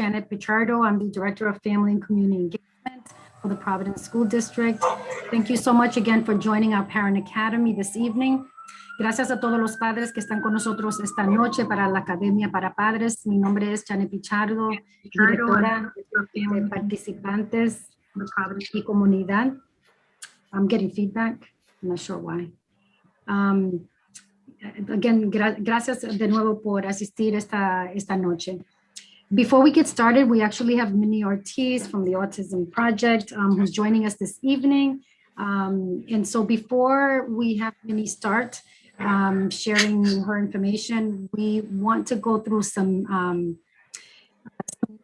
Janet Pichardo. I'm the Director of Family and Community Engagement for the Providence School District. Thank you so much again for joining our Parent Academy this evening. Gracias a todos los padres que están con nosotros esta noche para la Academia para Padres. Mi nombre es Janet Pichardo, directora de participantes y comunidad. I'm getting feedback. I'm not sure why. Again, gracias de nuevo por asistir esta noche. Before we get started, we actually have Minnie Ortiz from the Autism Project who's joining us this evening. And so before we have Minnie start sharing her information, we want to go through some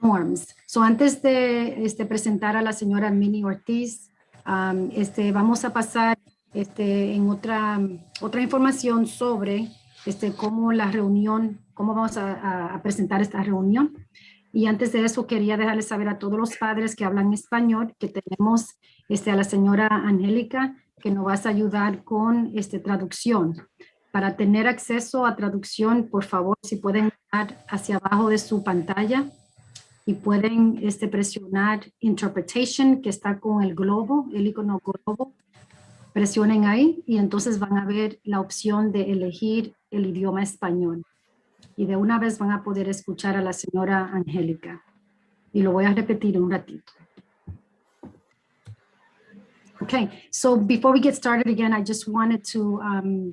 norms. So antes de presentar a la señora Minnie Ortiz, vamos a pasar en otra información sobre cómo la reunión, cómo vamos a presentar esta reunión. Y antes de eso quería dejarles saber a todos los padres que hablan español que tenemos a la señora Angélica que nos va a ayudar con traducción. Para tener acceso a traducción, por favor, si pueden dar hacia abajo de su pantalla y pueden presionar Interpretation, que está con el globo, el icono globo. Presionen ahí y entonces van a ver la opción de elegir el idioma español. Y de una vez van a poder escuchar a la señora Angélica. Y lo voy a repetir un ratito. Okay, so before we get started again, I just wanted to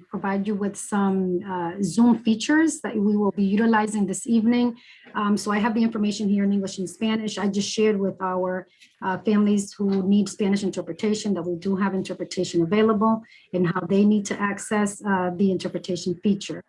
provide you with some Zoom features that we will be utilizing this evening. So I have the information here in English and Spanish. I just shared with our families who need Spanish interpretation that we do have interpretation available and how they need to access the interpretation feature.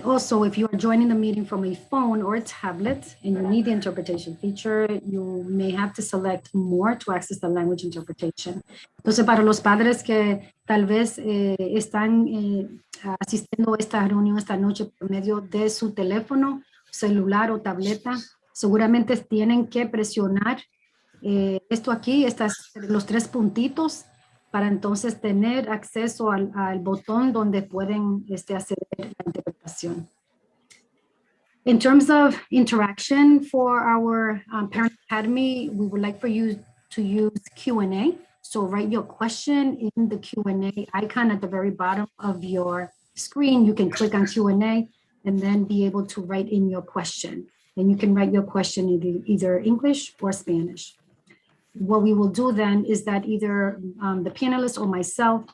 Also, if you are joining the meeting from a phone or a tablet and you need the interpretation feature, you may have to select more to access the language interpretation. Entonces, para los padres que tal vez están asistiendo a esta reunión esta noche por medio de su teléfono, celular o tableta, seguramente tienen que presionar esto aquí, los tres puntitos, para entonces tener acceso al botón donde pueden acceder a la interpretación. In terms of interaction for our Parent Academy, we would like for you to use Q&A. So write your question in the Q&A icon at the very bottom of your screen. You can click on Q&A and then be able to write in your question. And you can write your question in either English or Spanish. What we will do then is that either the panelist or myself,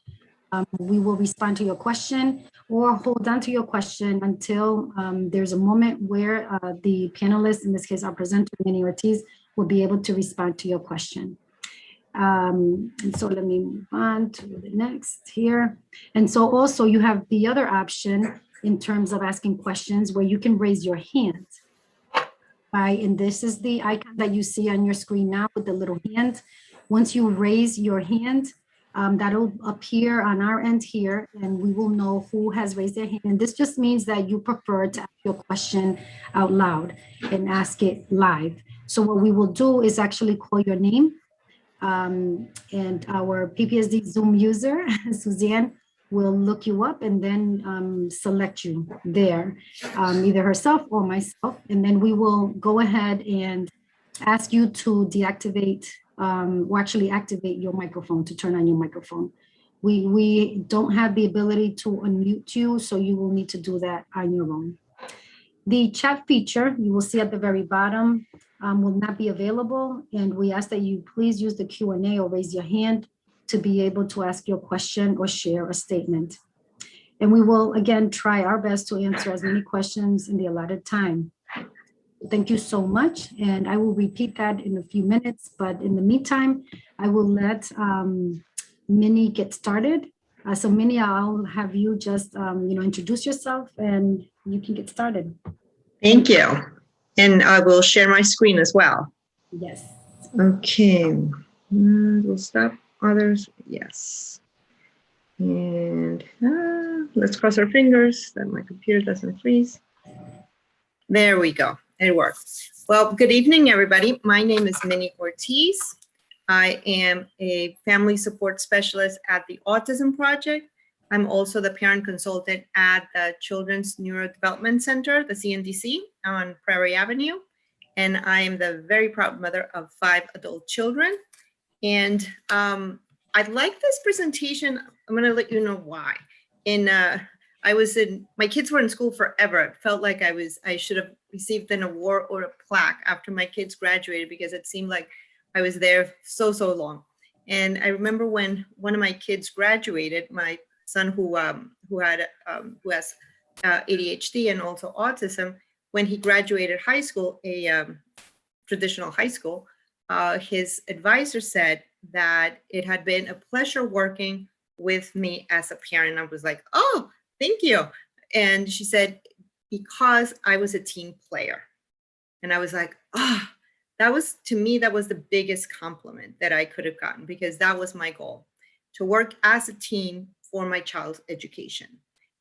we will respond to your question or hold on to your question until there's a moment where the panelists, in this case our presenter, Minnie Ortiz, will be able to respond to your question. And so let me move on to the next here. And so also you have the other option in terms of asking questions where you can raise your hand. And this is the icon that you see on your screen now with the little hand. Once you raise your hand, that'll appear on our end here and we will know who has raised their hand. And this just means that you prefer to ask your question out loud and ask it live. So what we will do is actually call your name and our PPSD Zoom user, Suzanne, will look you up and then select you there, either herself or myself. And then we will go ahead and ask you to deactivate or actually activate your microphone, to turn on your microphone. We don't have the ability to unmute you, so you will need to do that on your own. The chat feature, you will see at the very bottom, will not be available. And we ask that you please use the Q&A or raise your hand to be able to ask your question or share a statement. And we will, again, try our best to answer as many questions in the allotted time. Thank you so much. And I will repeat that in a few minutes. But in the meantime, I will let Minnie get started. So Minnie, I'll have you just introduce yourself and you can get started. Thank you. And I will share my screen as well. Yes. Okay. We'll stop. Others, yes. And let's cross our fingers that my computer doesn't freeze. There we go. It worked. Well, good evening, everybody. My name is Minnie Ortiz. I am a family support specialist at the Autism Project. I'm also the parent consultant at the Children's Neurodevelopment Center, the CNDC, on Prairie Avenue. and I am the very proud mother of 5 adult children. And I like this presentation. I'm going to let you know why. My kids were in school forever. It felt like I should have received an award or a plaque after my kids graduated, because it seemed like I was there so long. And I remember when one of my kids graduated, my son who has ADHD and also autism, when he graduated high school, a traditional high school, his advisor said that it had been a pleasure working with me as a parent. I was like, oh, thank you. And she said, because I was a team player. And I was like, to me, that was the biggest compliment that I could have gotten, because that was my goal, to work as a team for my child's education.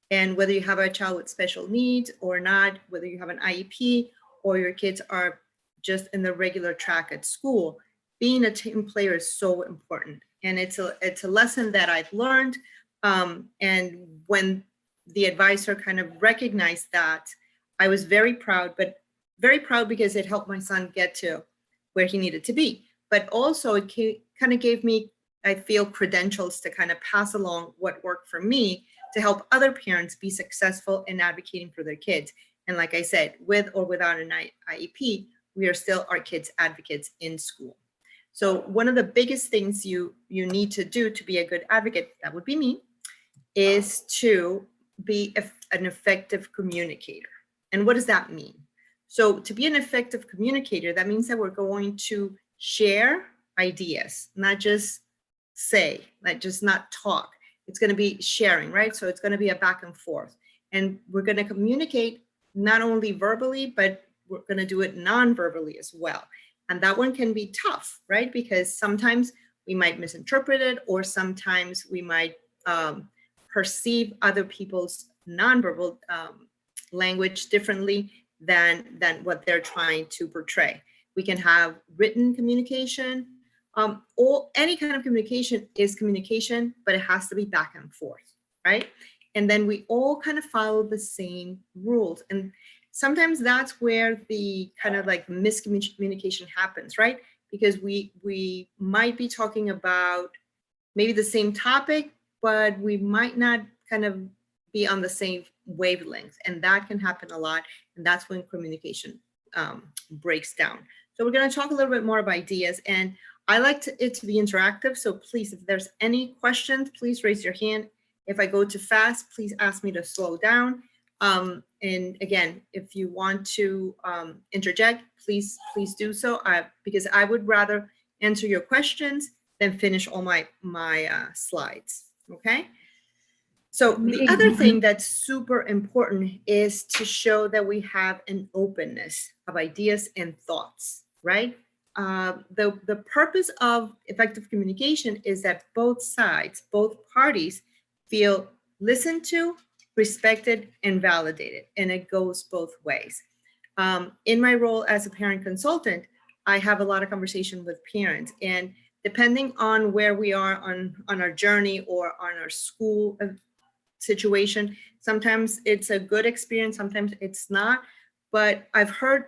And whether you have a child with special needs or not, whether you have an IEP or your kids are just in the regular track at school, being a team player is so important. And it's a lesson that I've learned. And when the advisor kind of recognized that, I was very proud, but very proud because it helped my son get to where he needed to be. But also it kind of gave me, I feel, credentials to kind of pass along what worked for me to help other parents be successful in advocating for their kids. And like I said, with or without an IEP, we are still our kids' advocates in school. So one of the biggest things you need to do to be a good advocate, that would be me, is to be an effective communicator. And what does that mean? So to be an effective communicator, that means that we're going to share ideas, not just say, not talk. It's going to be sharing, right? So it's going to be a back and forth. And we're going to communicate not only verbally, but we're going to do it non-verbally as well. And that one can be tough, right? Because sometimes we might misinterpret it, or sometimes we might perceive other people's nonverbal language differently than what they're trying to portray. We can have written communication, or any kind of communication is communication, but it has to be back and forth, right? And then we all kind of follow the same rules. And sometimes that's where the kind of like miscommunication happens, right? Because we might be talking about maybe the same topic, but we might not kind of be on the same wavelength, and that can happen a lot. And that's when communication breaks down. So we're going to talk a little bit more about ideas, and I like it to be interactive. So please, if there's any questions, please raise your hand. If I go too fast, please ask me to slow down. And again, if you want to interject, please do so, because I would rather answer your questions than finish all my slides, okay? So the other thing that's super important is to show that we have an openness of ideas and thoughts, right? The purpose of effective communication is that both sides, both parties feel listened to, respected, and validated, and it goes both ways. In my role as a parent consultant, I have a lot of conversation with parents, and depending on where we are on our journey or on our school situation, sometimes it's a good experience, sometimes it's not. But I've heard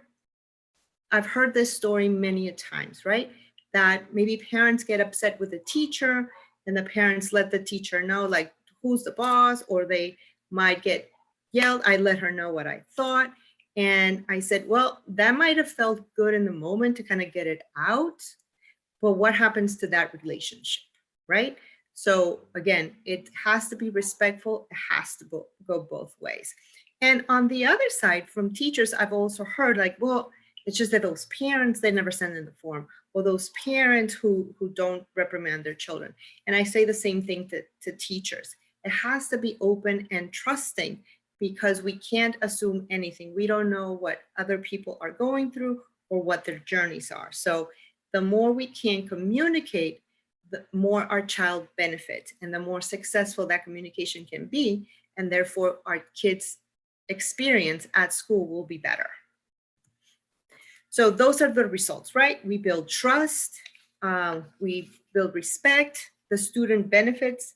this story many a times, right? That maybe parents get upset with the teacher, and the parents let the teacher know, like, who's the boss, or they might get yelled. I let her know what I thought. And I said, well, that might have felt good in the moment to kind of get it out, but what happens to that relationship, right? So again, it has to be respectful. It has to go both ways. And on the other side, from teachers, I've also heard like, well, it's just that those parents, they never send in the form, or those parents who don't reprimand their children. And I say the same thing to teachers. It has to be open and trusting, because we can't assume anything. We don't know what other people are going through or what their journeys are. So the more we can communicate, the more our child benefits, and the more successful that communication can be, and therefore our kids' experience at school will be better. So those are the results, right? We build trust, we build respect, the student benefits,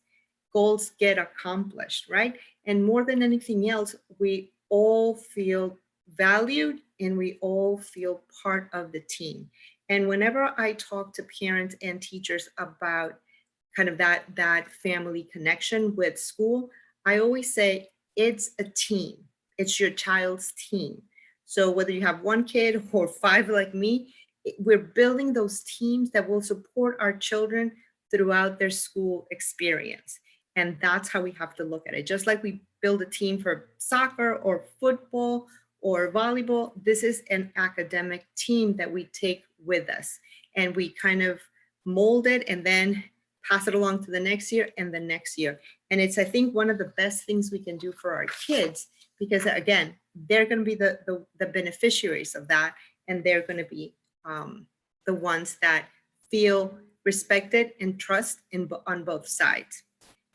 goals get accomplished, right? And more than anything else, we all feel valued and we all feel part of the team. And whenever I talk to parents and teachers about kind of that family connection with school, I always say it's a team. It's your child's team. So whether you have one kid or 5 like me, we're building those teams that will support our children throughout their school experience. And that's how we have to look at it. Just like we build a team for soccer or football or volleyball, this is an academic team that we take with us, and we kind of mold it and then pass it along to the next year and the next year. And it's, I think, one of the best things we can do for our kids, because again, they're going to be the beneficiaries of that, and they're going to be the ones that feel respected and trust on both sides.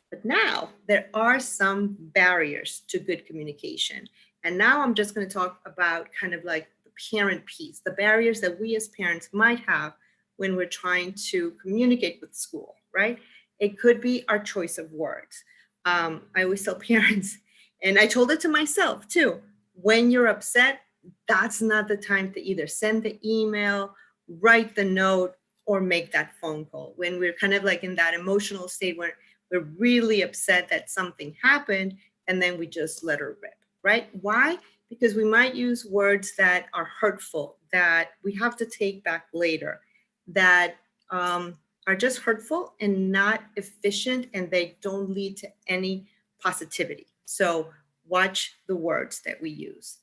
But now there are some barriers to good communication. And now I'm just going to talk about kind of like the parent piece, the barriers that we as parents might have when we're trying to communicate with school, right? It could be our choice of words. I always tell parents, and I told it to myself too, when you're upset, that's not the time to either send the email, write the note, or make that phone call. When we're kind of like in that emotional state where we're really upset that something happened, and then we just let her rip, right? Why? Because we might use words that are hurtful, that we have to take back later, that are just hurtful and not efficient, and they don't lead to any positivity. So watch the words that we use.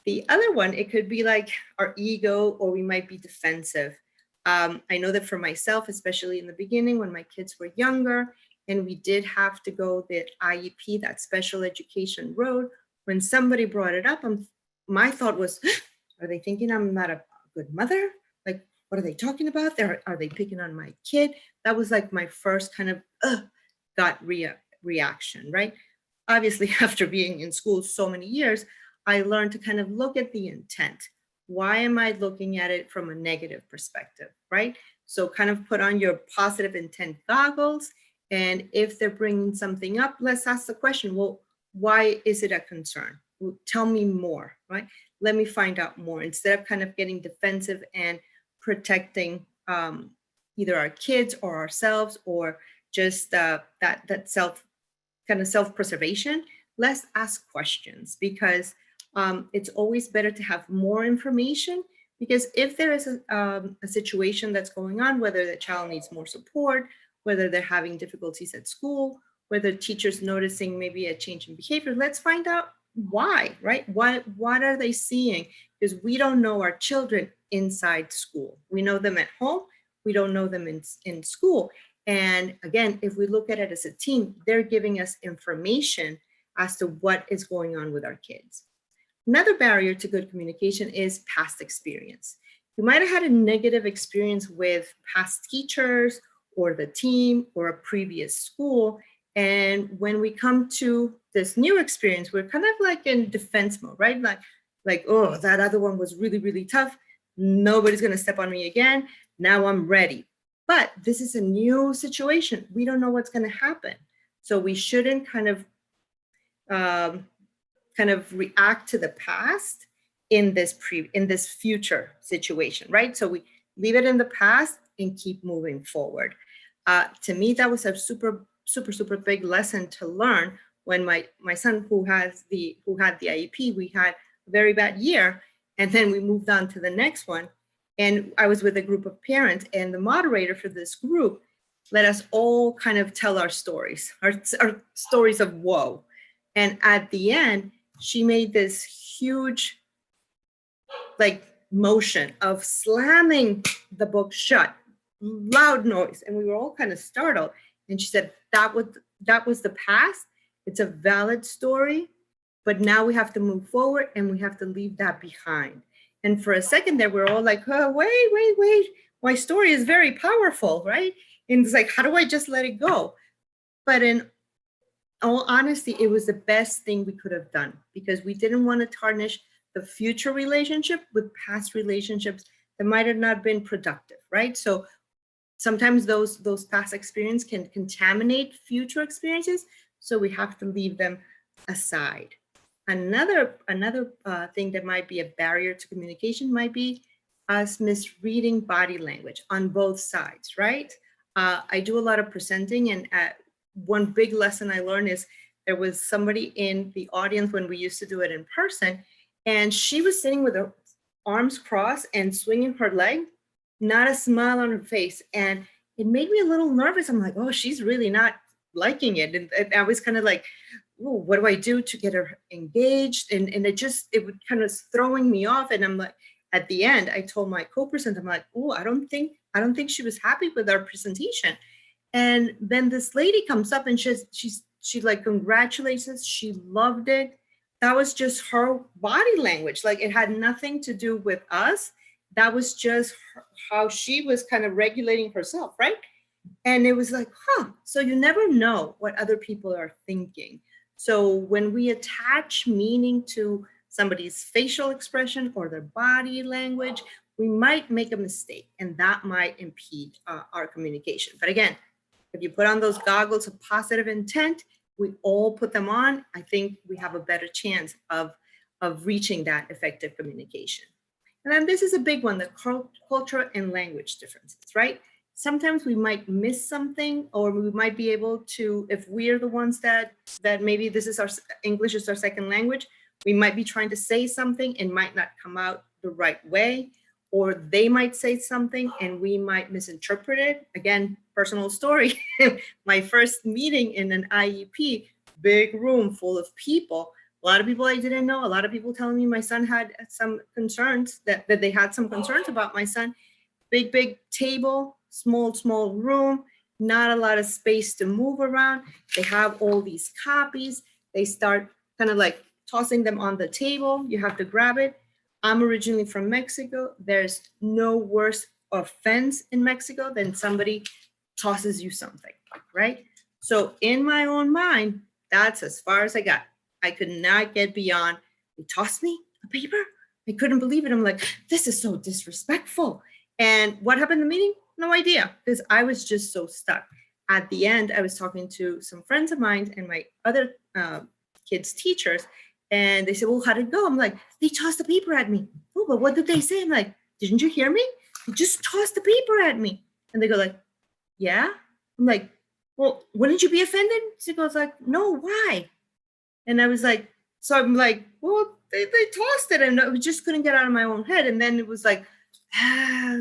The other one, it could be like our ego, or we might be defensive. I know that for myself, especially in the beginning when my kids were younger, and we did have to go the IEP, that special education road, when somebody brought it up, my thought was, are they thinking I'm not a good mother? Like, what are they talking about? Are they picking on my kid? That was like my first kind of gut reaction, right? Obviously, after being in school so many years, I learned to kind of look at the intent. Why am I looking at it from a negative perspective, right? So kind of put on your positive intent goggles. And if they're bringing something up, let's ask the question, well, why is it a concern? Well, tell me more, right? Let me find out more, instead of kind of getting defensive and protecting either our kids or ourselves, or just that self-preservation. Let's ask questions, because it's always better to have more information, because if there is a situation that's going on, whether the child needs more support, whether they're having difficulties at school, whether teachers noticing maybe a change in behavior, let's find out why, right? What are they seeing? Because we don't know our children inside school. We know them at home. We don't know them in school. And again, if we look at it as a team, they're giving us information as to what is going on with our kids. Another barrier to good communication is past experience. You might have had a negative experience with past teachers or the team or a previous school. And when we come to this new experience, we're kind of like in defense mode, right? Like, oh, that other one was really, really tough. Nobody's going to step on me again. Now I'm ready. But this is a new situation. We don't know what's going to happen. So we shouldn't kind of react to the past in this future situation, right? So we leave it in the past and keep moving forward. To me, that was a super big lesson to learn when my son, who had the IEP, we had a very bad year, and then we moved on to the next one. And I was with a group of parents, and the moderator for this group let us all kind of tell our stories, our stories of woe. And at the end, she made this huge motion of slamming the book shut, loud noise. And we were all kind of startled. And she said, that was the past. It's a valid story, but now we have to move forward and we have to leave that behind. And for a second there, we're all like, oh, wait, my story is very powerful, right? And it's like, how do I just let it go? But in all honesty, it was the best thing we could have done, because we didn't want to tarnish the future relationship with past relationships that might have not been productive, right? So sometimes those past experiences can contaminate future experiences, so we have to leave them aside. Another thing that might be a barrier to communication might be us misreading body language on both sides, right? I do a lot of presenting, and one big lesson I learned is there was somebody in the audience when we used to do it in person, and she was sitting with her arms crossed and swinging her leg, not a smile on her face. And it made me a little nervous. I'm like, oh, she's really not liking it. And I was kind of like, oh, what do I do to get her engaged? And it would kind of throwing me off. And I'm like, at the end, I told my co-presenter, I'm like, oh, I don't think she was happy with our presentation. And then this lady comes up and she like congratulates us. She loved it. That was just her body language. Like, it had nothing to do with us. That was just how she was kind of regulating herself, right? And it was like, so you never know what other people are thinking. So when we attach meaning to somebody's facial expression or their body language, we might make a mistake, and that might impede our communication. But again, if you put on those goggles of positive intent, we all put them on, I think we have a better chance of reaching that effective communication. And then this is a big one, the cultural and language differences, right? Sometimes we might miss something, or we might be able to, if we're the ones that maybe this is our English is our second language, we might be trying to say something and might not come out the right way, or they might say something and we might misinterpret it. Again, personal story. My first meeting in an IEP, big room full of people, a lot of people I didn't know, a lot of people telling me my son had some concerns, that they had some concerns about my son. Big table, small room, not a lot of space to move around. They have all these copies. They start kind of like tossing them on the table. You have to grab it. I'm originally from Mexico. There's no worse offense in Mexico than somebody tosses you something, right? So in my own mind, that's as far as I got. I could not get beyond, they tossed me a paper. I couldn't believe it. I'm like, this is so disrespectful. And what happened in the meeting? No idea, because I was just so stuck. At the end, I was talking to some friends of mine and my other kids' teachers, and they said, well, how did it go? I'm like, they tossed the paper at me. Oh, but what did they say? I'm like, didn't you hear me? They just tossed the paper at me. And they go like, yeah? I'm like, well, wouldn't you be offended? She goes like, no, why? And I was like, so I'm like, well, they tossed it, and I just couldn't get out of my own head. And then it was like,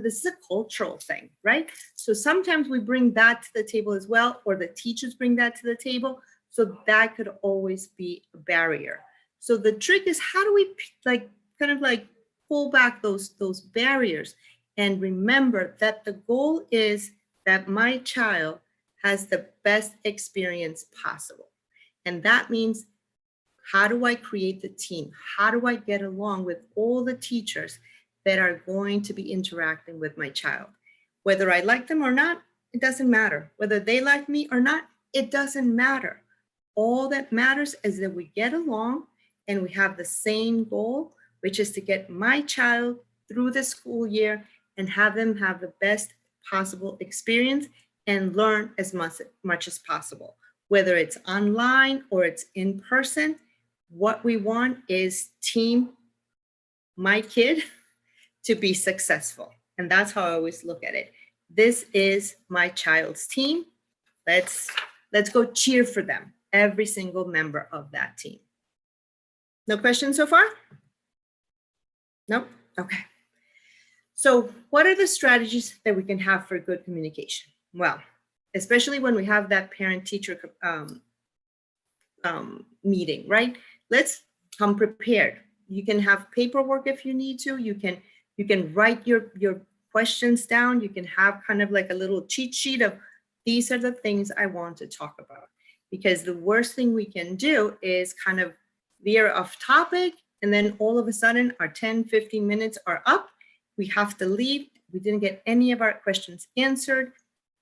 this is a cultural thing, right? So sometimes we bring that to the table as well, or the teachers bring that to the table. So that could always be a barrier. So the trick is, how do we kind of pull back those barriers and remember that the goal is that my child has the best experience possible. And that means, how do I create the team? How do I get along with all the teachers that are going to be interacting with my child? Whether I like them or not, it doesn't matter. Whether they like me or not, it doesn't matter. All that matters is that we get along and we have the same goal, which is to get my child through the school year and have them have the best possible experience and learn as much as possible. Whether it's online or it's in person, what we want is team my kid to be successful. And that's how I always look at it. This is my child's team. Let's go cheer for them, every single member of that team. No questions so far? Nope. Okay. So what are the strategies that we can have for good communication? Well, especially when we have that parent-teacher meeting, right? Let's come prepared. You can have paperwork if you need to. You can write your questions down. You can have kind of like a little cheat sheet of, these are the things I want to talk about. Because the worst thing we can do is kind of veer off topic, and then all of a sudden our 10, 15 minutes are up. We have to leave. We didn't get any of our questions answered.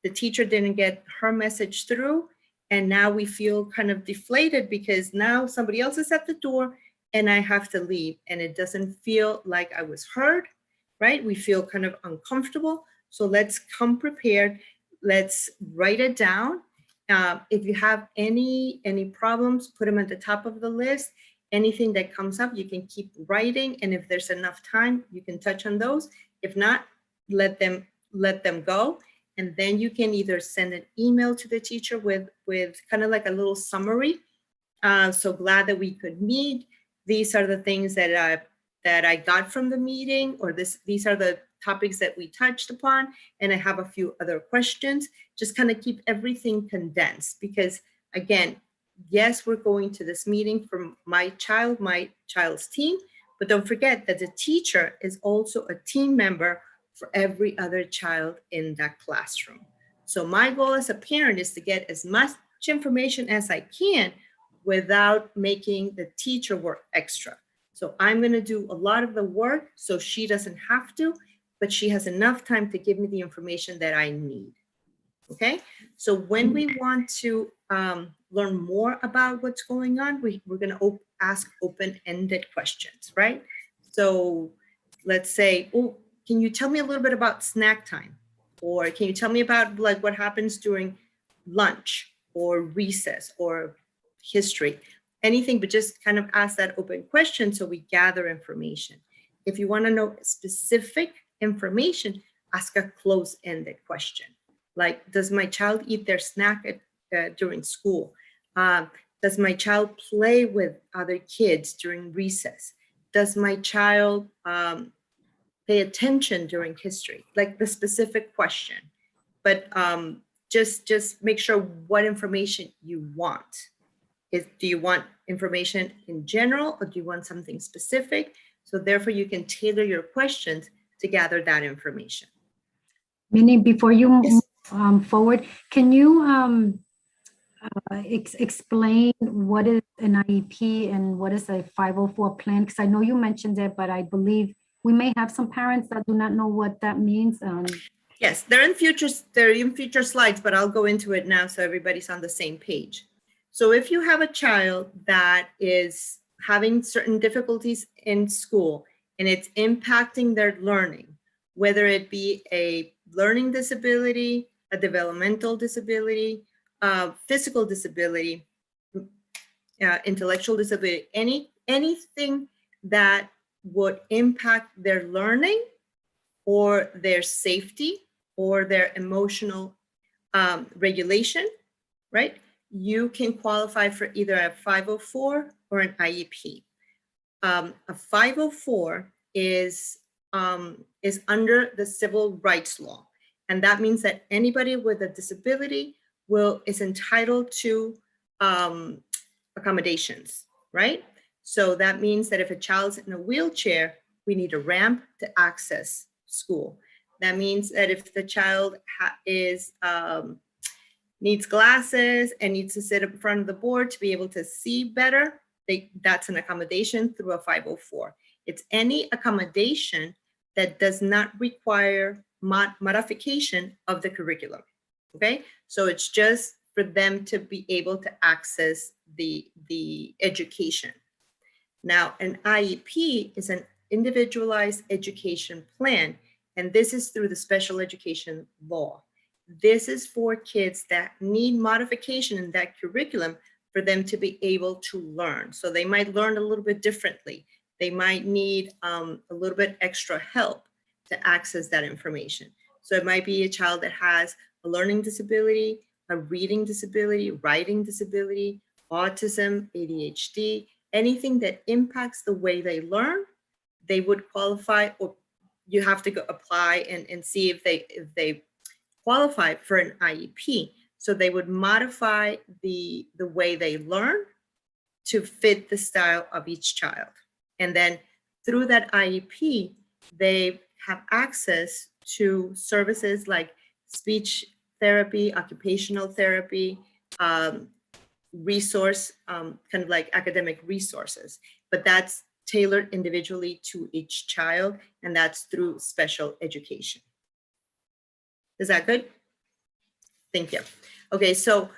The teacher didn't get her message through. And now we feel kind of deflated because now somebody else is at the door and I have to leave. And it doesn't feel like I was heard, right? We feel kind of uncomfortable. So let's come prepared. Let's write it down. If you have any problems, put them at the top of the list. Anything that comes up, you can keep writing. And if there's enough time, you can touch on those. If not, let them go. And then you can either send an email to the teacher with kind of like a little summary. So glad that we could meet. These are the things that I got from the meeting, or these are the topics that we touched upon. And I have a few other questions. Just kind of keep everything condensed, because again, yes, we're going to this meeting from my child's team, but don't forget that the teacher is also a team member for every other child in that classroom. So my goal as a parent is to get as much information as I can without making the teacher work extra. So I'm going to do a lot of the work so she doesn't have to, but she has enough time to give me the information that I need. Okay, so when we want to learn more about what's going on, we're going to ask open-ended questions, right? So let's say, oh, can you tell me a little bit about snack time? Or can you tell me about like what happens during lunch or recess or history? Anything, but just kind of ask that open question so we gather information. If you want to know specific information, ask a close-ended question. Like, does my child eat their snack during school? Does my child play with other kids during recess? Does my child pay attention during history? Like the specific question. But just make sure what information you want. Do you want information in general, or do you want something specific? So therefore, you can tailor your questions to gather that information. Minnie, before you Yes. move forward, can you explain what is an IEP and what is a 504 plan? Because I know you mentioned it, but I believe we may have some parents that do not know what that means. Yes, they're in future slides, but I'll go into it now so everybody's on the same page. So if you have a child that is having certain difficulties in school and it's impacting their learning, whether it be a learning disability, a developmental disability, physical disability, intellectual disability, anything that would impact their learning or their safety or their emotional regulation, right? You can qualify for either a 504 or an IEP. A 504 is under the civil rights law. And that means that anybody with a disability is entitled to accommodations, right? So that means that if a child's in a wheelchair, we need a ramp to access school. That means that if the child needs glasses and needs to sit in front of the board to be able to see better, that's an accommodation through a 504. It's any accommodation that does not require modification of the curriculum, okay? So it's just for them to be able to access the education. Now, an IEP is an individualized education plan, and this is through the special education law. This is for kids that need modification in that curriculum for them to be able to learn. So they might learn a little bit differently. They might need a little bit extra help to access that information. So it might be a child that has a learning disability, a reading disability, writing disability, autism, ADHD, anything that impacts the way they learn, they would qualify, or you have to go apply and see if they qualify for an IEP. So they would modify the way they learn to fit the style of each child. And then through that IEP, they have access to services like speech therapy, occupational therapy, resource, kind of like academic resources, but that's tailored individually to each child, and that's through special education. Is that good? Thank you. Okay, so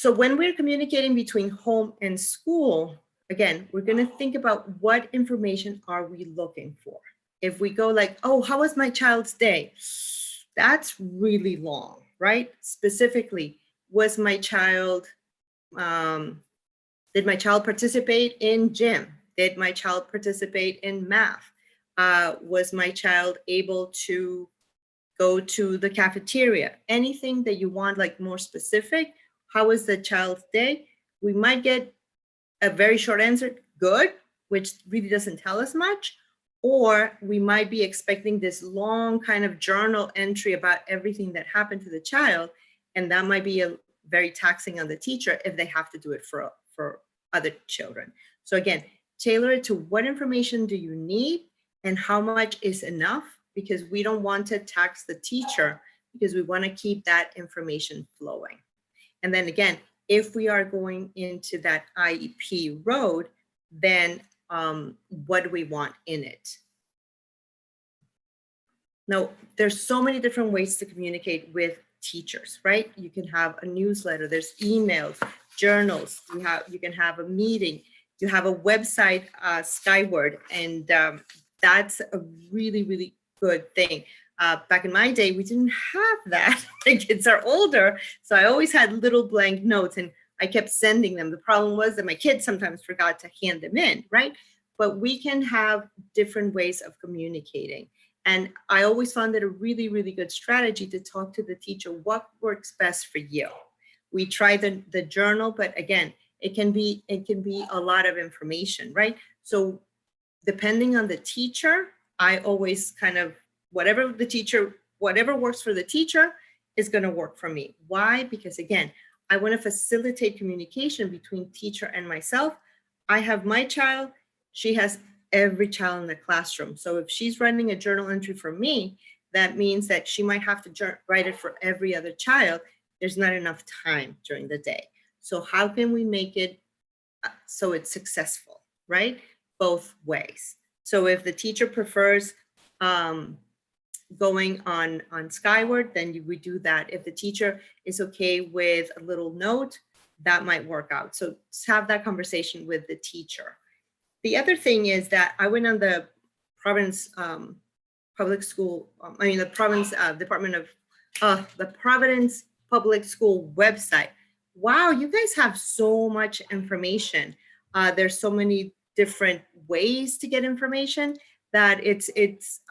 when we're communicating between home and school, again, we're going to think about what information are we looking for. If we go like, oh, how was my child's day? That's really long, right? Specifically, was my child Did my child participate in gym? Did my child participate in math? Was my child able to go to the cafeteria? Anything that you want, like more specific. How was the child's day? We might get a very short answer, good, which really doesn't tell us much. Or we might be expecting this long kind of journal entry about everything that happened to the child. And that might be very taxing on the teacher if they have to do it for other children. So again, tailor it to what information do you need and how much is enough, because we don't want to tax the teacher, because we want to keep that information flowing. And then again, if we are going into that IEP road, then what do we want in it? Now, there's so many different ways to communicate with teachers, right? You can have a newsletter, there's emails, journals, you can have a meeting, you have a website, Skyward, and that's a really, really good thing. Back in my day, we didn't have that. The kids are older, so I always had little blank notes and I kept sending them. The problem was that my kids sometimes forgot to hand them in, right? But we can have different ways of communicating. And I always found it a really, really good strategy to talk to the teacher what works best for you. We try the journal, but again, it can be a lot of information, right? So depending on the teacher, I always kind of, whatever works for the teacher is going to work for me. Why? Because again, I want to facilitate communication between teacher and myself. I have my child, she has every child in the classroom. So if she's writing a journal entry for me, that means that she might have to write it for every other child. There's not enough time during the day. So how can we make it so it's successful, right? Both ways. So if the teacher prefers going on Skyward, then we do that. If the teacher is okay with a little note, that might work out. So have that conversation with the teacher. The other thing is that I went on the Providence Public School, the Providence Department of the Providence Public School website. Wow, you guys have so much information. There's so many different ways to get information that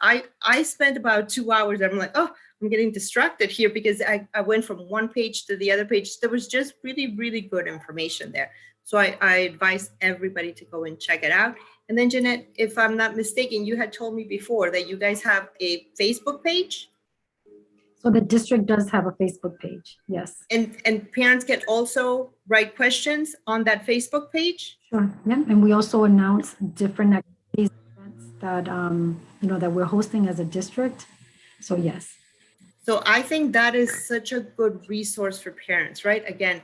I spent about 2 hours. I'm like, oh, I'm getting distracted here because I went from one page to the other page. There was just really, really good information there. So I advise everybody to go and check it out. And then Jeanette, if I'm not mistaken, you had told me before that you guys have a Facebook page. So the district does have a Facebook page, yes. And parents can also write questions on that Facebook page? Sure, yeah, and we also announce different activities that, that we're hosting as a district, so yes. So I think that is such a good resource for parents, right? Again,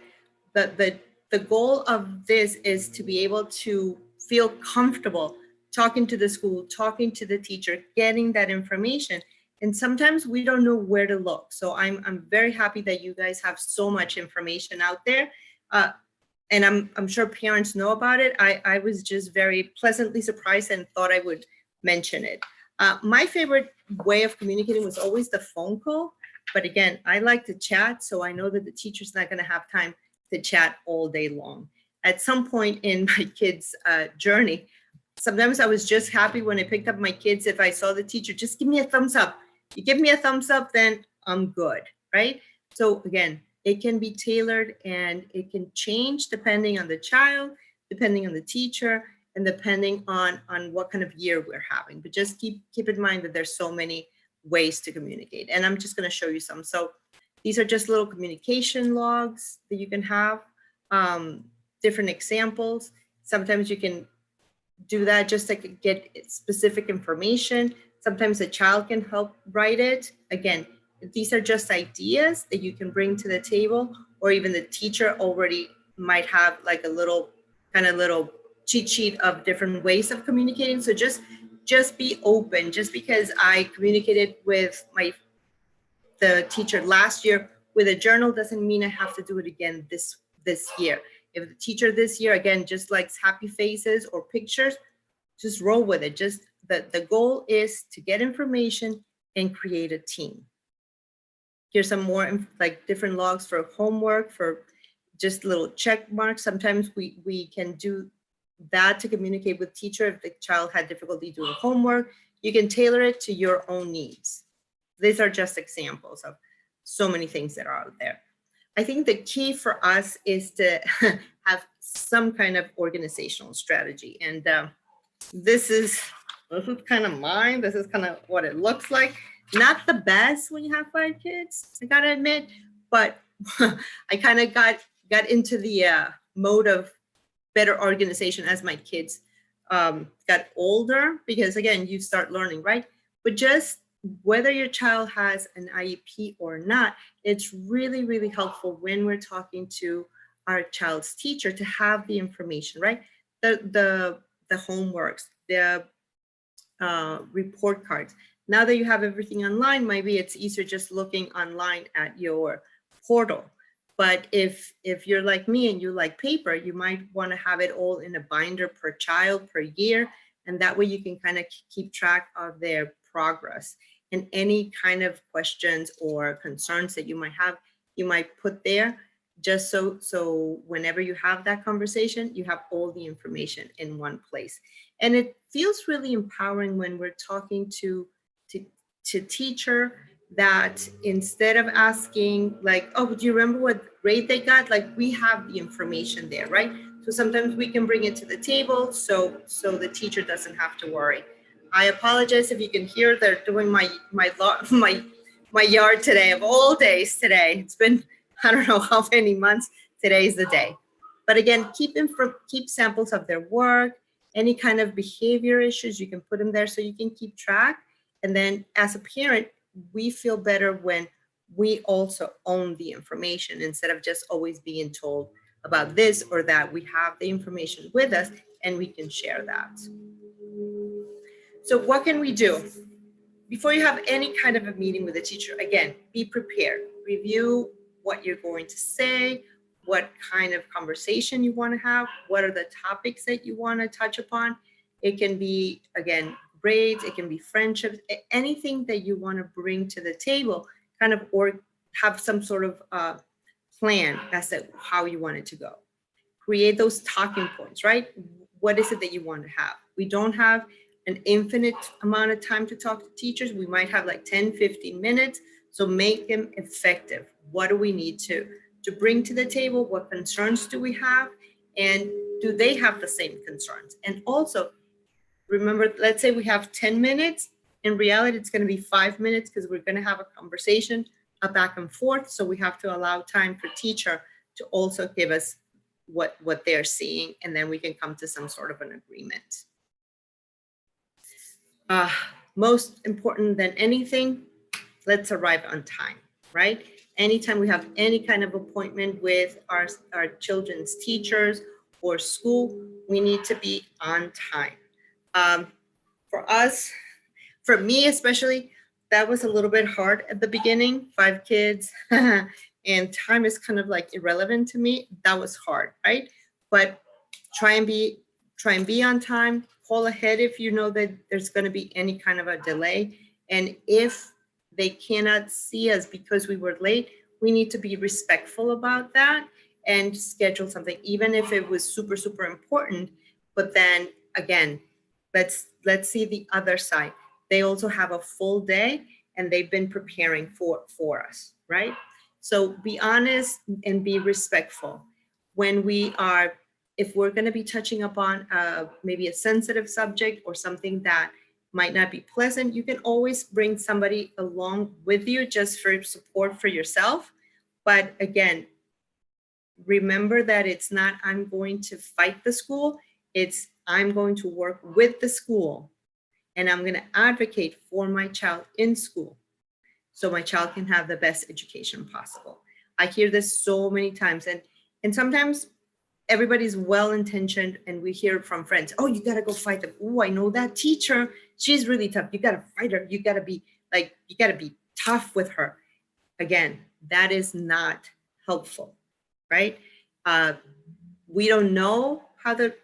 the goal of this is to be able to feel comfortable talking to the school, talking to the teacher, getting that information. And sometimes we don't know where to look. So I'm very happy that you guys have so much information out there. And I'm sure parents know about it. I was just very pleasantly surprised and thought I would mention it. My favorite way of communicating was always the phone call. But again, I like to chat. So I know that the teacher's not going to have time to chat all day long. At some point in my kids' journey, sometimes I was just happy when I picked up my kids. If I saw the teacher, just give me a thumbs up. You give me a thumbs up, then I'm good, right? So again, it can be tailored and it can change depending on the child, depending on the teacher, and depending on what kind of year we're having. But just keep in mind that there's so many ways to communicate. And I'm just going to show you some. So these are just little communication logs that you can have, different examples. Sometimes you can do that just to get specific information. Sometimes a child can help write it. Again, these are just ideas that you can bring to the table, or even the teacher already might have like a little cheat sheet of different ways of communicating. So just be open. Just because I communicated with the teacher last year with a journal doesn't mean I have to do it again this year. If the teacher this year, again, just likes happy faces or pictures, just roll with it. Just the goal is to get information and create a team. Here's some more like different logs for homework, for just little check marks. Sometimes we can do that to communicate with teacher. If the child had difficulty doing homework, you can tailor it to your own needs. These are just examples of so many things that are out there. I think the key for us is to have some kind of organizational strategy. And this is kind of mine. This is kind of what it looks like. Not the best when you have 5 kids, I gotta admit, but I kind of got into the mode of better organization as my kids got older, because again, you start learning, right? But just whether your child has an IEP or not, it's really, really helpful when we're talking to our child's teacher to have the information, right? The homeworks, the report cards. Now that you have everything online, maybe it's easier just looking online at your portal. But if you're like me and you like paper, you might want to have it all in a binder per child per year. And that way you can kind of keep track of their progress, and any kind of questions or concerns that you might have, you might put there, just so whenever you have that conversation, you have all the information in one place. And it feels really empowering when we're talking to teacher, that instead of asking like, oh, do you remember what grade they got? Like, we have the information there, right? So sometimes we can bring it to the table so the teacher doesn't have to worry. I apologize if you can hear they're doing my yard today, of all days today. It's been, I don't know how many months. Today's the day. But again, keep samples of their work, any kind of behavior issues, you can put them there so you can keep track. And then as a parent, we feel better when we also own the information instead of just always being told about this or that. We have the information with us and we can share that. So what can we do? Before you have any kind of a meeting with a teacher, again, be prepared. Review what you're going to say, what kind of conversation you want to have, what are the topics that you want to touch upon. It can be, again, grades, it can be friendships, anything that you want to bring to the table, kind of, or have some sort of plan as to how you want it to go. Create those talking points, right? What is it that you want to have? We don't have an infinite amount of time to talk to teachers. We might have like 10, 15 minutes. So make them effective. What do we need to bring to the table? What concerns do we have? And do they have the same concerns? And also, remember, let's say we have 10 minutes. In reality, it's going to be 5 minutes because we're going to have a conversation, a back and forth. So we have to allow time for teacher to also give us what they're seeing, and then we can come to some sort of an agreement. Most important than anything, let's arrive on time, right? Anytime we have any kind of appointment with our children's teachers or school, we need to be on time. For us, for me especially, that was a little bit hard at the beginning, 5 kids, and time is kind of like irrelevant to me. That was hard, right? But try and be on time. Call ahead if you know that there's going to be any kind of a delay. And if they cannot see us because we were late, we need to be respectful about that and schedule something, even if it was super, super important. But then again, let's see the other side. They also have a full day and they've been preparing for us, right? So be honest and be respectful. When if we're going to be touching upon maybe a sensitive subject or something that might not be pleasant, you can always bring somebody along with you just for support for yourself. But again, remember that it's not, I'm going to fight the school. It's, I'm going to work with the school and I'm going to advocate for my child in school so my child can have the best education possible. I hear this so many times, and sometimes everybody's well-intentioned and we hear from friends, oh, you got to go fight them. Oh, I know that teacher. She's really tough. You got to fight her. You got to be tough with her. Again, that is not helpful, right? We don't know how the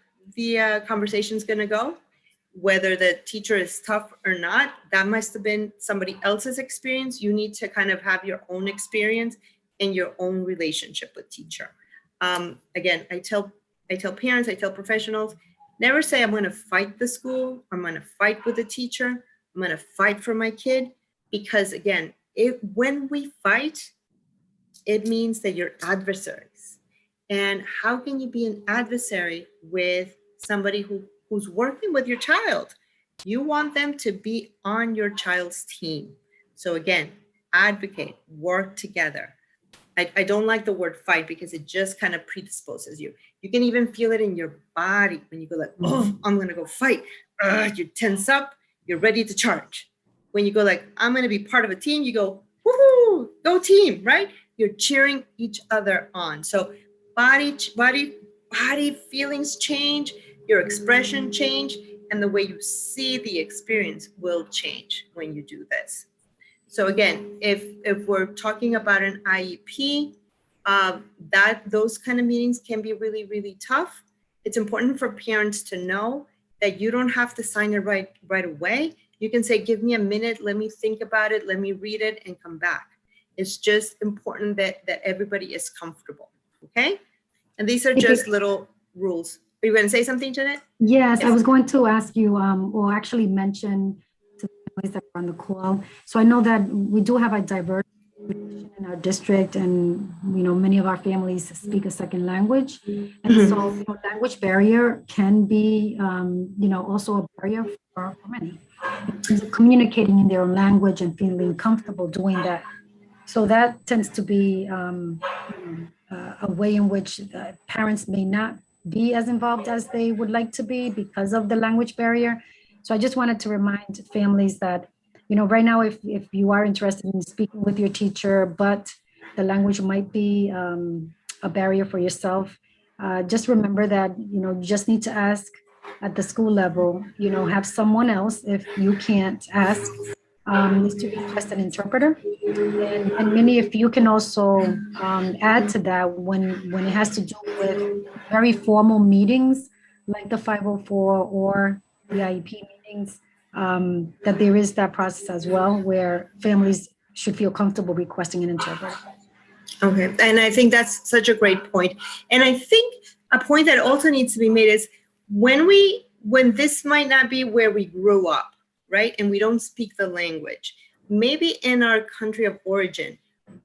conversation is going to go, whether the teacher is tough or not. That must have been somebody else's experience. You need to kind of have your own experience and your own relationship with teacher. Again, I tell parents, I tell professionals, never say I'm going to fight the school, I'm going to fight with the teacher, I'm going to fight for my kid, because again, when we fight, it means that you're adversaries. And how can you be an adversary with somebody who's working with your child? You want them to be on your child's team. So again, advocate, work together. I don't like the word fight because it just kind of predisposes you. You can even feel it in your body when you go like, oh, I'm going to go fight. You tense up, you're ready to charge. When you go like, I'm going to be part of a team, you go, woohoo, go team, right? You're cheering each other on. So body feelings change, your expression change, and the way you see the experience will change when you do this. So again, if we're talking about an IEP, those kind of meetings can be really, really tough. It's important for parents to know that you don't have to sign it right away. You can say, give me a minute, let me think about it, let me read it and come back. It's just important that everybody is comfortable, okay? And these are just little rules. Are you going to say something, Jeanette? Yes, I was going to ask you, or actually mention to the families that are on the call. So I know that we do have a diverse population in our district, and many of our families speak a second language, and so language barrier can be, also a barrier for many in terms of communicating in their own language and feeling comfortable doing that. So that tends to be a way in which parents may not be as involved as they would like to be because of the language barrier. So I just wanted to remind families that, right now, if you are interested in speaking with your teacher, but the language might be a barrier for yourself, just remember that, you just need to ask at the school level, have someone else, if you can't ask, is to request an interpreter. And Minnie, if you can also add to that when it has to do with very formal meetings like the 504 or the IEP meetings, that there is that process as well where families should feel comfortable requesting an interpreter. Okay, and I think that's such a great point. And I think a point that also needs to be made is when this might not be where we grew up, right? And we don't speak the language. Maybe in our country of origin,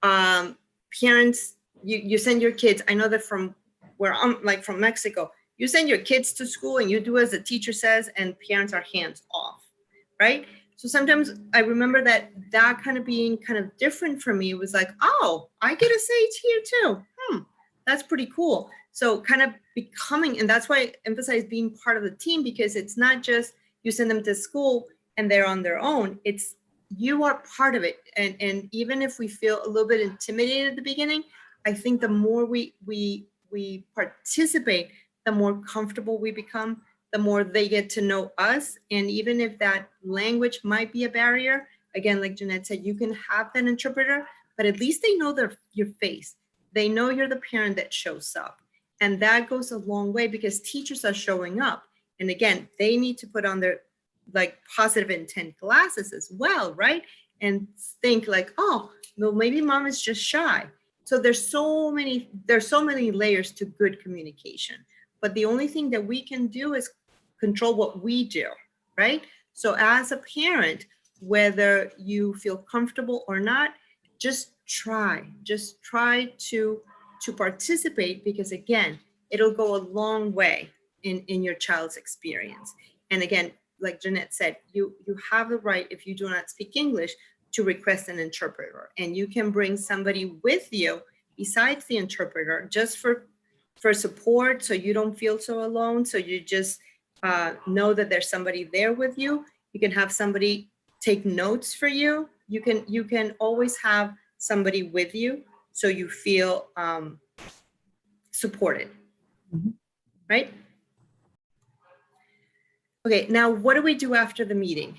parents, you send your kids, I know that from where I'm, like from Mexico, you send your kids to school and you do as the teacher says, and parents are hands off, right? So sometimes I remember that kind of being kind of different for me. It was like, oh, I get a say here too. That's pretty cool. So kind of becoming, and that's why I emphasize being part of the team, because it's not just you send them to school and they're on their own. It's you are part of it. And even if we feel a little bit intimidated at the beginning, I think the more we participate, the more comfortable we become, the more they get to know us. And even if that language might be a barrier, again, like Jeanette said, you can have that interpreter, but at least they know your face. They know you're the parent that shows up. And that goes a long way because teachers are showing up. And again, they need to put on their positive intent glasses as well, right? And think like, oh, well, maybe mom is just shy. So there's so many layers to good communication. But the only thing that we can do is control what we do, right? So as a parent, whether you feel comfortable or not, just try to participate, because again, it'll go a long way in your child's experience. And again, like Jeanette said, you have the right, if you do not speak English, to request an interpreter. And you can bring somebody with you besides the interpreter just for support, so you don't feel so alone. So you just know that there's somebody there with you. You can have somebody take notes for you. You can always have somebody with you so you feel supported, right? Okay, now what do we do after the meeting?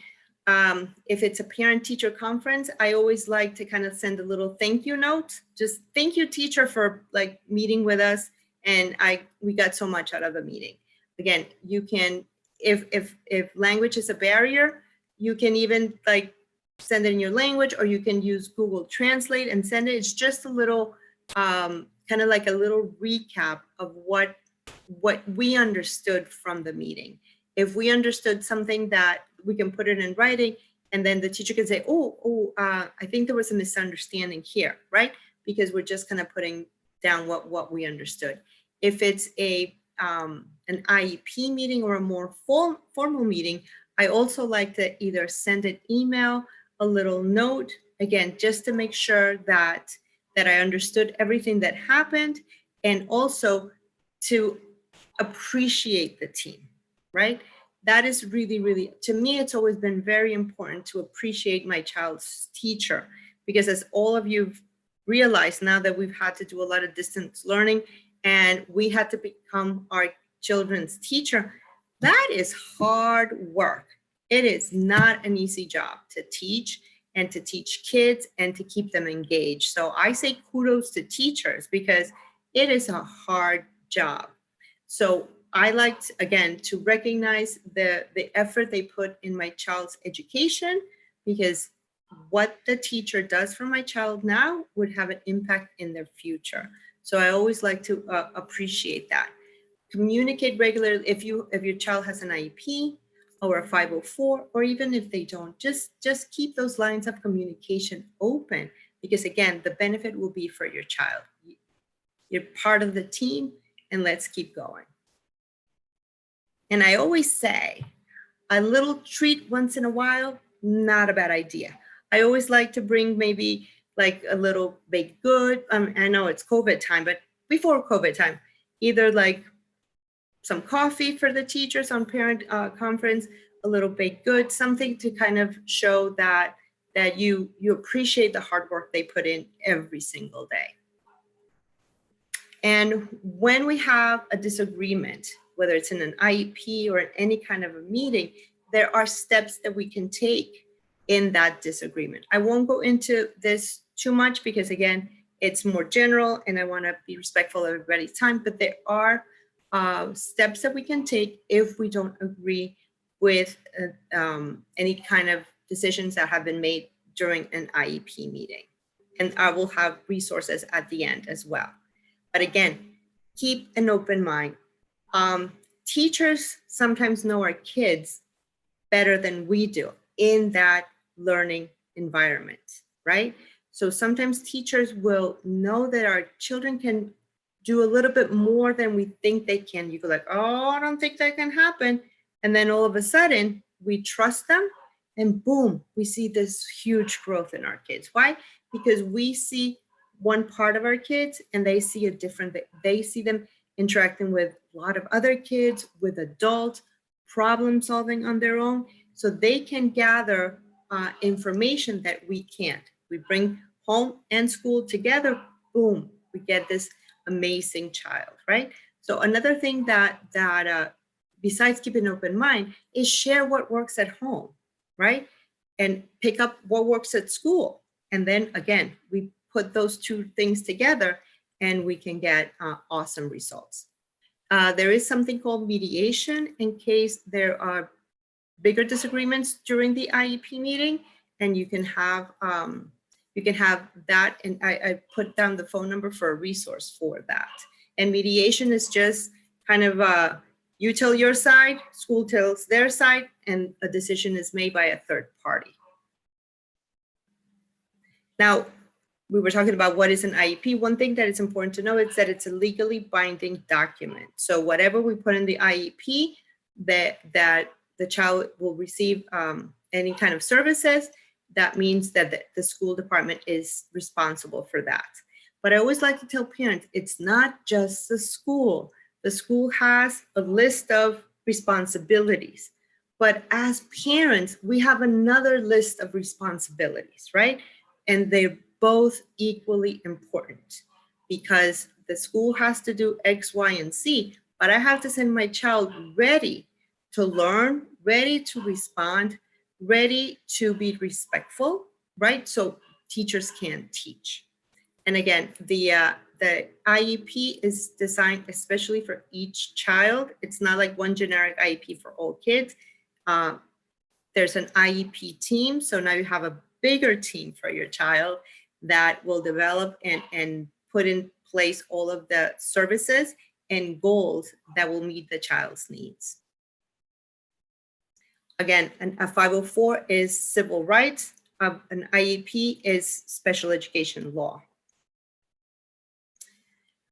If it's a parent-teacher conference, I always like to kind of send a little thank you note. Just thank you, teacher, for meeting with us, and we got so much out of the meeting. Again, you can, if language is a barrier, you can even send it in your language, or you can use Google Translate and send it. It's just a little kind kind of like a little recap of what we understood from the meeting. If we understood something, that we can put it in writing, and then the teacher can say, I think there was a misunderstanding here, right? Because we're just kind of putting down what we understood. If it's an IEP meeting or a more formal meeting, I also like to either send an email, a little note, again, just to make sure that I understood everything that happened, and also to appreciate the team, right? That is really, really, to me, it's always been very important to appreciate my child's teacher, because as all of you realize now that we've had to do a lot of distance learning and we had to become our children's teacher, that is hard work. It is not an easy job to teach, and to teach kids and to keep them engaged. So I say kudos to teachers, because it is a hard job. So I like, again, to recognize the effort they put in my child's education, because what the teacher does for my child now would have an impact in their future. So I always like to appreciate that. Communicate regularly. If your child has an IEP or a 504, or even if they don't, just keep those lines of communication open, because again, the benefit will be for your child. You're part of the team, and let's keep going. And I always say, a little treat once in a while, not a bad idea. I always like to bring maybe like a little baked good. I know it's COVID time, but before COVID time, either like some coffee for the teachers on parent conference, a little baked good, something to kind of show that you appreciate the hard work they put in every single day. And when we have a disagreement, whether it's in an IEP or in any kind of a meeting, there are steps that we can take in that disagreement. I won't go into this too much, because again, it's more general and I want to be respectful of everybody's time, but there are steps that we can take if we don't agree with any kind of decisions that have been made during an IEP meeting. And I will have resources at the end as well. But again, keep an open mind. Teachers sometimes know our kids better than we do in that learning environment, right? So sometimes teachers will know that our children can do a little bit more than we think they can. You go like, oh, I don't think that can happen. And then all of a sudden we trust them, and boom, we see this huge growth in our kids. Why? Because we see one part of our kids and they see a different, they see them interacting with a lot of other kids, with adults, problem solving on their own. So they can gather information that we can't. We bring home and school together, boom, we get this amazing child, right? So another thing that besides keeping an open mind is share what works at home, right? And pick up what works at school. And then again, we put those two things together and we can get awesome results. There is something called mediation in case there are bigger disagreements during the IEP meeting, and you can have that. And I put down the phone number for a resource for that. And mediation is just kind of you tell your side, school tells their side, and a decision is made by a third party. Now, we were talking about what is an IEP. One thing that is important to know is that it's a legally binding document. So whatever we put in the IEP, that the child will receive any kind of services, that means that the school department is responsible for that. But I always like to tell parents, it's not just the school. The school has a list of responsibilities. But as parents, we have another list of responsibilities, right? And they're both equally important, because the school has to do X, Y, and Z, but I have to send my child ready to learn, ready to respond, ready to be respectful, right? So teachers can teach. And again, the IEP is designed especially for each child. It's not like one generic IEP for all kids. There's an IEP team, so now you have a bigger team for your child that will develop and put in place all of the services and goals that will meet the child's needs. Again, a 504 is civil rights. An IEP is special education law.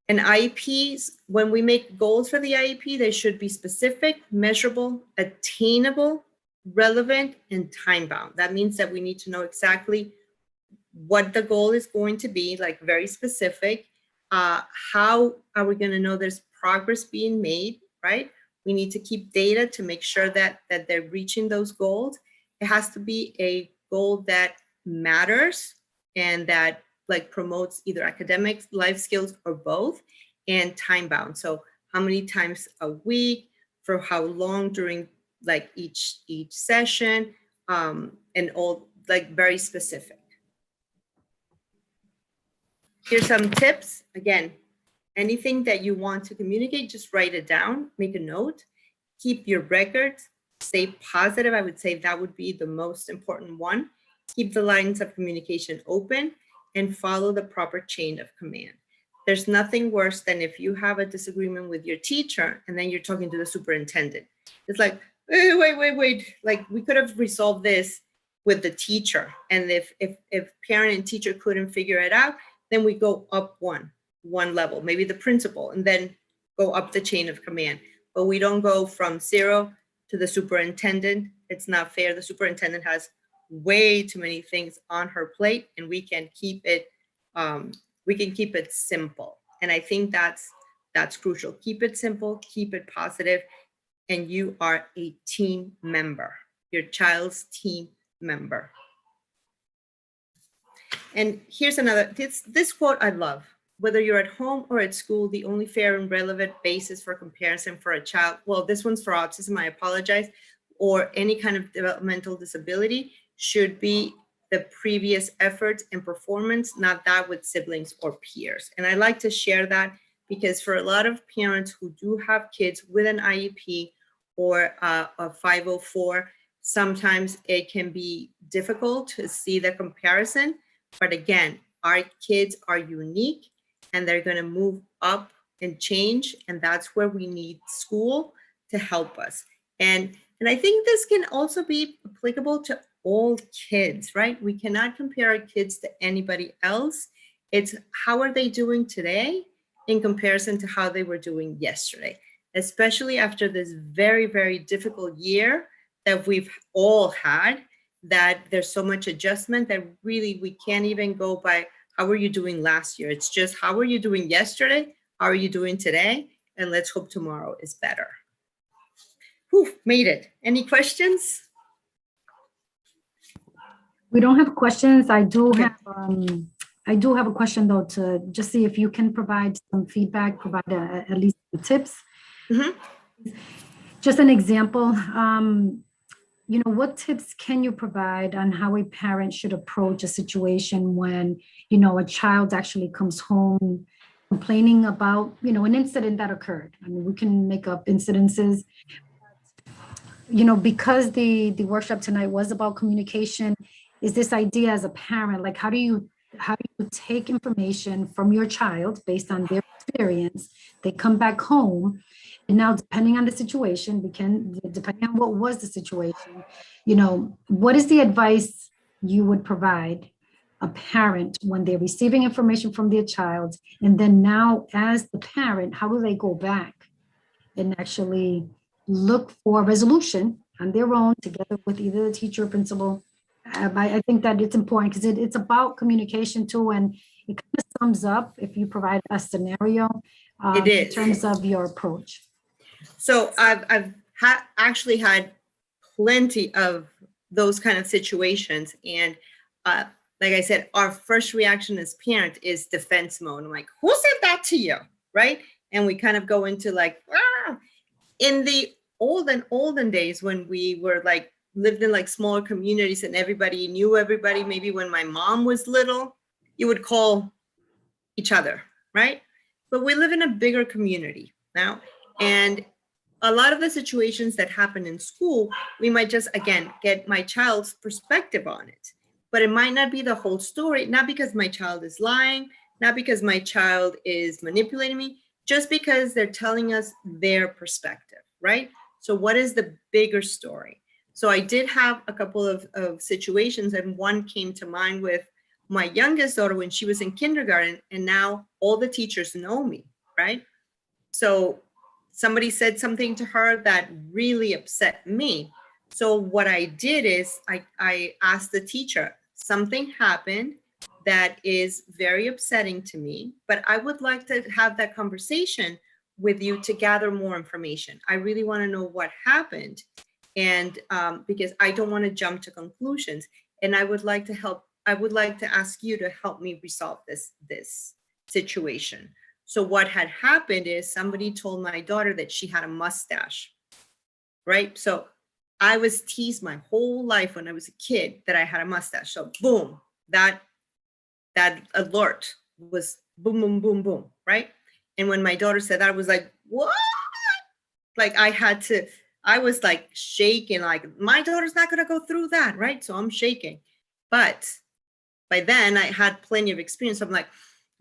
And IEPs, when we make goals for the IEP, they should be specific, measurable, attainable, relevant, and time-bound. That means that we need to know exactly what the goal is going to be, like very specific. How are we going to know there's progress being made, right? We need to keep data to make sure that they're reaching those goals. It has to be a goal that matters and that like promotes either academics, life skills, or both, and time-bound. So how many times a week, for how long during like each session, and all like very specific. Here's some tips. Again, anything that you want to communicate, just write it down, make a note, keep your records, stay positive. I would say that would be the most important one. Keep the lines of communication open and follow the proper chain of command. There's nothing worse than if you have a disagreement with your teacher and then you're talking to the superintendent. It's like, wait, like we could have resolved this with the teacher. And if parent and teacher couldn't figure it out, then we go up one level, maybe the principal, and then go up the chain of command. But we don't go from 0 to the superintendent. It's not fair. The superintendent has way too many things on her plate, and we can keep it simple. And I think that's crucial. Keep it simple, keep it positive, and you are a team member, your child's team member. And here's another, this quote I love. Whether you're at home or at school, the only fair and relevant basis for comparison for a child, well, this one's for autism, I apologize, or any kind of developmental disability should be the previous efforts and performance, not that with siblings or peers. And I like to share that because for a lot of parents who do have kids with an IEP or a 504, sometimes it can be difficult to see the comparison. But again, our kids are unique and they're going to move up and change. And that's where we need school to help us. And I think this can also be applicable to all kids, right? We cannot compare our kids to anybody else. It's how are they doing today in comparison to how they were doing yesterday, especially after this very, very difficult year that we've all had, that there's so much adjustment that really we can't even go by how were you doing last year. It's just how are you doing yesterday? How are you doing today? And let's hope tomorrow is better. Whew, made it. Any questions? We don't have questions. I do have a question though, to just see if you can provide some feedback, provide at least the tips. Mm-hmm. Just an example. What tips can you provide on how a parent should approach a situation when, a child actually comes home complaining about, an incident that occurred? I mean, we can make up incidences. Because the workshop tonight was about communication, is this idea as a parent, like how do you take information from your child based on their experience? They come back home, and now depending on the situation, depending on what was the situation, what is the advice you would provide a parent when they're receiving information from their child, and then now as the parent, how do they go back and actually look for a resolution on their own together with either the teacher or principal? I think that it's important because it's about communication too, and it kind of sums up if you provide a scenario in terms of your approach. So I've actually had plenty of those kind of situations, and like I said, our first reaction as parent is defense mode. I'm like, who said that to you, right? And we kind of go into like, in the olden days when we were like lived in like smaller communities and everybody knew everybody, maybe when my mom was little, you would call each other, right? But we live in a bigger community now, and a lot of the situations that happen in school, we might just, again, get my child's perspective on it, but it might not be the whole story, not because my child is lying, not because my child is manipulating me, just because they're telling us their perspective, right? So what is the bigger story? So I did have a couple of situations, and one came to mind with my youngest daughter when she was in kindergarten, and now all the teachers know me, right? So somebody said something to her that really upset me. So what I did is I asked the teacher, something happened that is very upsetting to me, but I would like to have that conversation with you to gather more information. I really want to know what happened. And because I don't want to jump to conclusions, and I would like to ask you to help me resolve this situation. So what had happened is somebody told my daughter that she had a mustache, right? So I was teased my whole life when I was a kid that I had a mustache. So boom, that alert was boom, boom, boom, boom, right? And when my daughter said that, I was like, what? Like I was like shaking, like my daughter's not gonna go through that, right? So I'm shaking. But by then I had plenty of experience. So I'm like,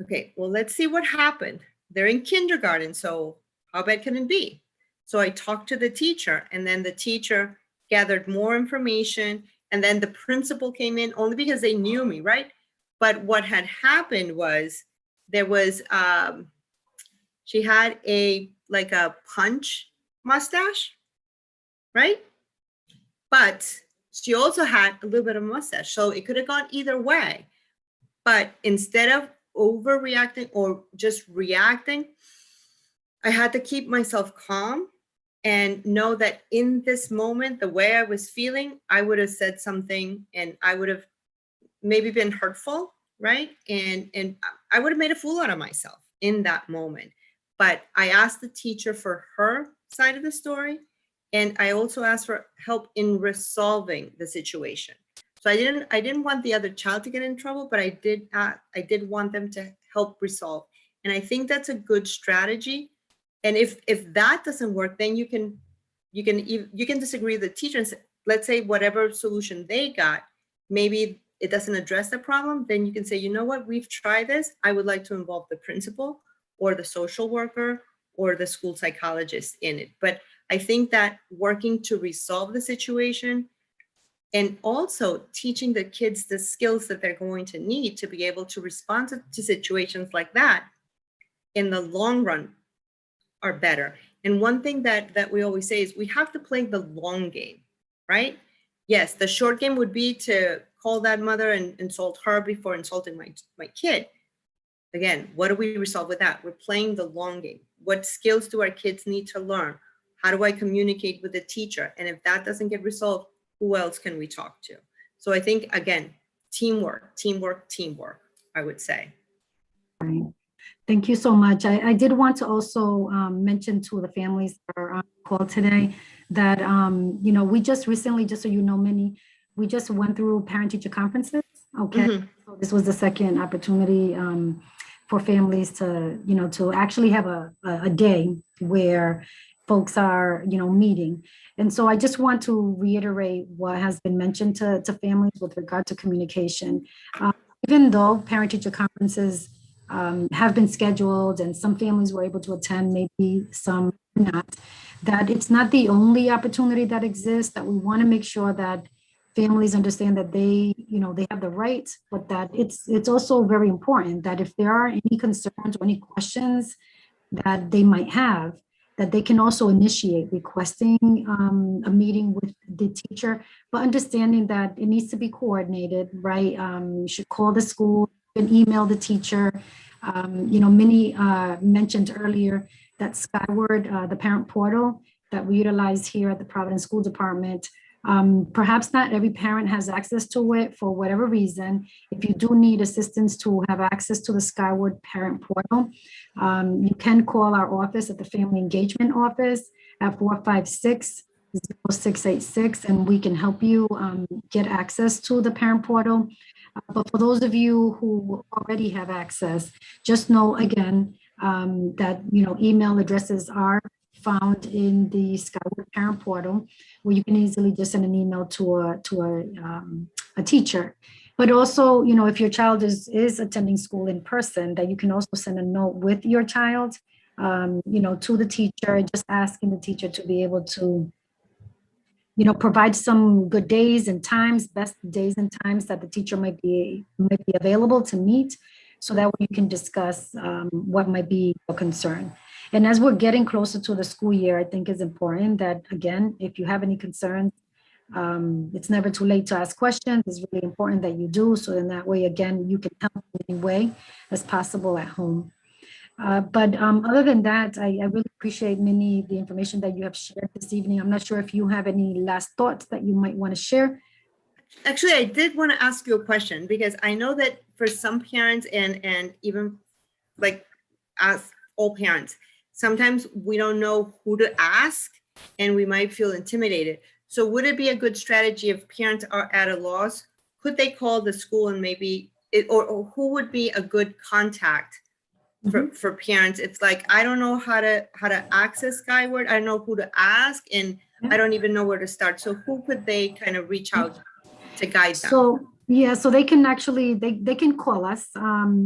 okay, well, let's see what happened. They're in kindergarten, so how bad can it be? So I talked to the teacher, and then the teacher gathered more information, and then the principal came in only because they knew me, right? But what had happened was there was, she had a punch mustache, right? But she also had a little bit of mustache. So it could have gone either way. But instead of overreacting or just reacting, I had to keep myself calm and know that in this moment, the way I was feeling, I would have said something and I would have maybe been hurtful, right? And I would have made a fool out of myself in that moment. But I asked the teacher for her side of the story. And I also asked for help in resolving the situation. So I didn't want the other child to get in trouble, but I did want them to help resolve. And I think that's a good strategy. And if that doesn't work, then you can disagree with the teacher and say, let's say whatever solution they got, maybe it doesn't address the problem, then you can say, you know what, we've tried this. I would like to involve the principal or the social worker or the school psychologist in it. But I think that working to resolve the situation and also teaching the kids the skills that they're going to need to be able to respond to situations like that in the long run are better. And one thing that we always say is we have to play the long game, right? Yes, the short game would be to call that mother and insult her before insulting my kid. Again, what do we resolve with that? We're playing the long game. What skills do our kids need to learn? How do I communicate with the teacher? And if that doesn't get resolved, who else can we talk to? So I think, again, teamwork, I would say. Right. Thank you so much. I did want to also mention to the families that are on the call today that, we just recently, just so you know, we just went through parent-teacher conferences. Okay. Mm-hmm. So this was the second opportunity for families to actually have a day where folks are, meeting. And so I just want to reiterate what has been mentioned to families with regard to communication. Even though parent-teacher conferences have been scheduled and some families were able to attend, maybe some not, that it's not the only opportunity that exists, that we want to make sure that families understand that they have the right, but that it's also very important that if there are any concerns or any questions that they might have, that they can also initiate requesting a meeting with the teacher, but understanding that it needs to be coordinated, right? You should call the school and email the teacher. Minnie mentioned earlier that Skyward, the parent portal that we utilize here at the Providence School Department. Perhaps not every parent has access to it for whatever reason. If you do need assistance to have access to the Skyward parent portal, you can call our office at the Family Engagement Office at 456-0686, and we can help you get access to the parent portal. But for those of you who already have access, just know again that email addresses are found in the Skyward parent portal, where you can easily just send an email to a teacher. But also, you know, if your child is attending school in person, that you can also send a note with your child, you know, to the teacher, just asking the teacher to be able to, you know, provide some good days and times, best days and times that the teacher might be available to meet, so that way you can discuss what might be a concern. And as we're getting closer to the school year, I think it's important that, again, if you have any concerns, it's never too late to ask questions. It's really important that you do, so in that way, again, you can help in any way as possible at home. But other than that, I really appreciate, Minnie, the information that you have shared this evening. I'm not sure if you have any last thoughts that you might want to share. Actually, I did want to ask you a question, because I know that for some parents and even like as all parents, sometimes we don't know who to ask and we might feel intimidated. So would it be a good strategy if parents are at a loss? Could they call the school and maybe or who would be a good contact for parents? It's like, I don't know how to access Skyward. I don't know who to ask, and I don't even know where to start. So who could they kind of reach out to guide them? So yeah, so they can actually, they can call us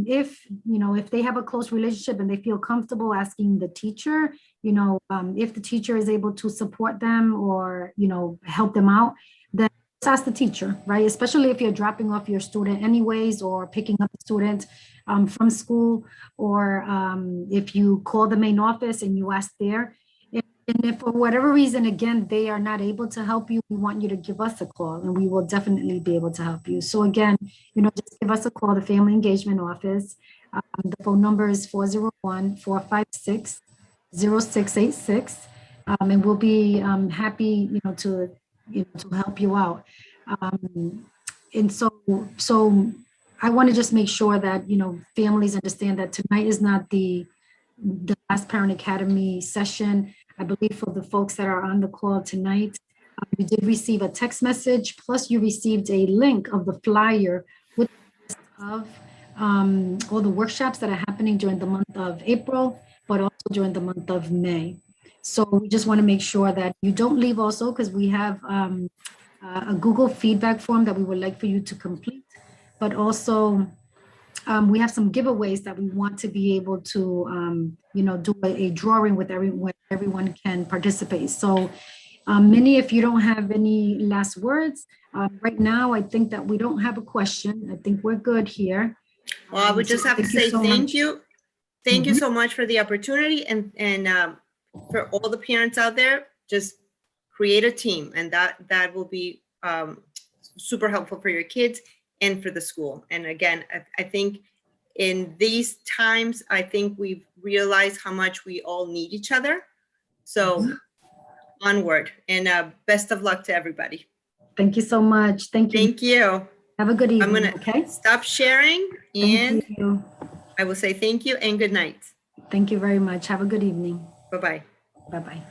if, you know, if they have a close relationship and they feel comfortable asking the teacher, you know, if the teacher is able to support them or, you know, help them out, then just ask the teacher, right? Especially if you're dropping off your student anyways, or picking up the student from school, or if you call the main office and you ask there. And if for whatever reason, again, they are not able to help you, we want you to give us a call and we will definitely be able to help you. So again, you know, just give us a call, the Family Engagement Office. The phone number is 401-456-0686. And we'll be happy, you know, to help you out. And so I want to just make sure that, you know, families understand that tonight is not the last Parent Academy session. I believe for the folks that are on the call tonight, you did receive a text message, plus you received a link of the flyer with the list of all the workshops that are happening during the month of April, but also during the month of May. So we just want to make sure that you don't leave also, because we have a Google feedback form that we would like for you to complete, but also we have some giveaways that we want to be able to, you know, do a drawing with everyone can participate. So Minnie, if you don't have any last words, right now, I think that we don't have a question. I think we're good here. Well, I would just have to say thank you. Thank you so much for the opportunity, and for all the parents out there, just create a team, and that will be super helpful for your kids and for the school. And again, I think in these times, I think we've realized how much we all need each other. So onward, and best of luck to everybody. Thank you so much. Thank you. Thank you. Have a good evening. I'm gonna stop sharing, and thank you. I will say thank you and good night. Thank you very much. Have a good evening. Bye-bye. Bye-bye.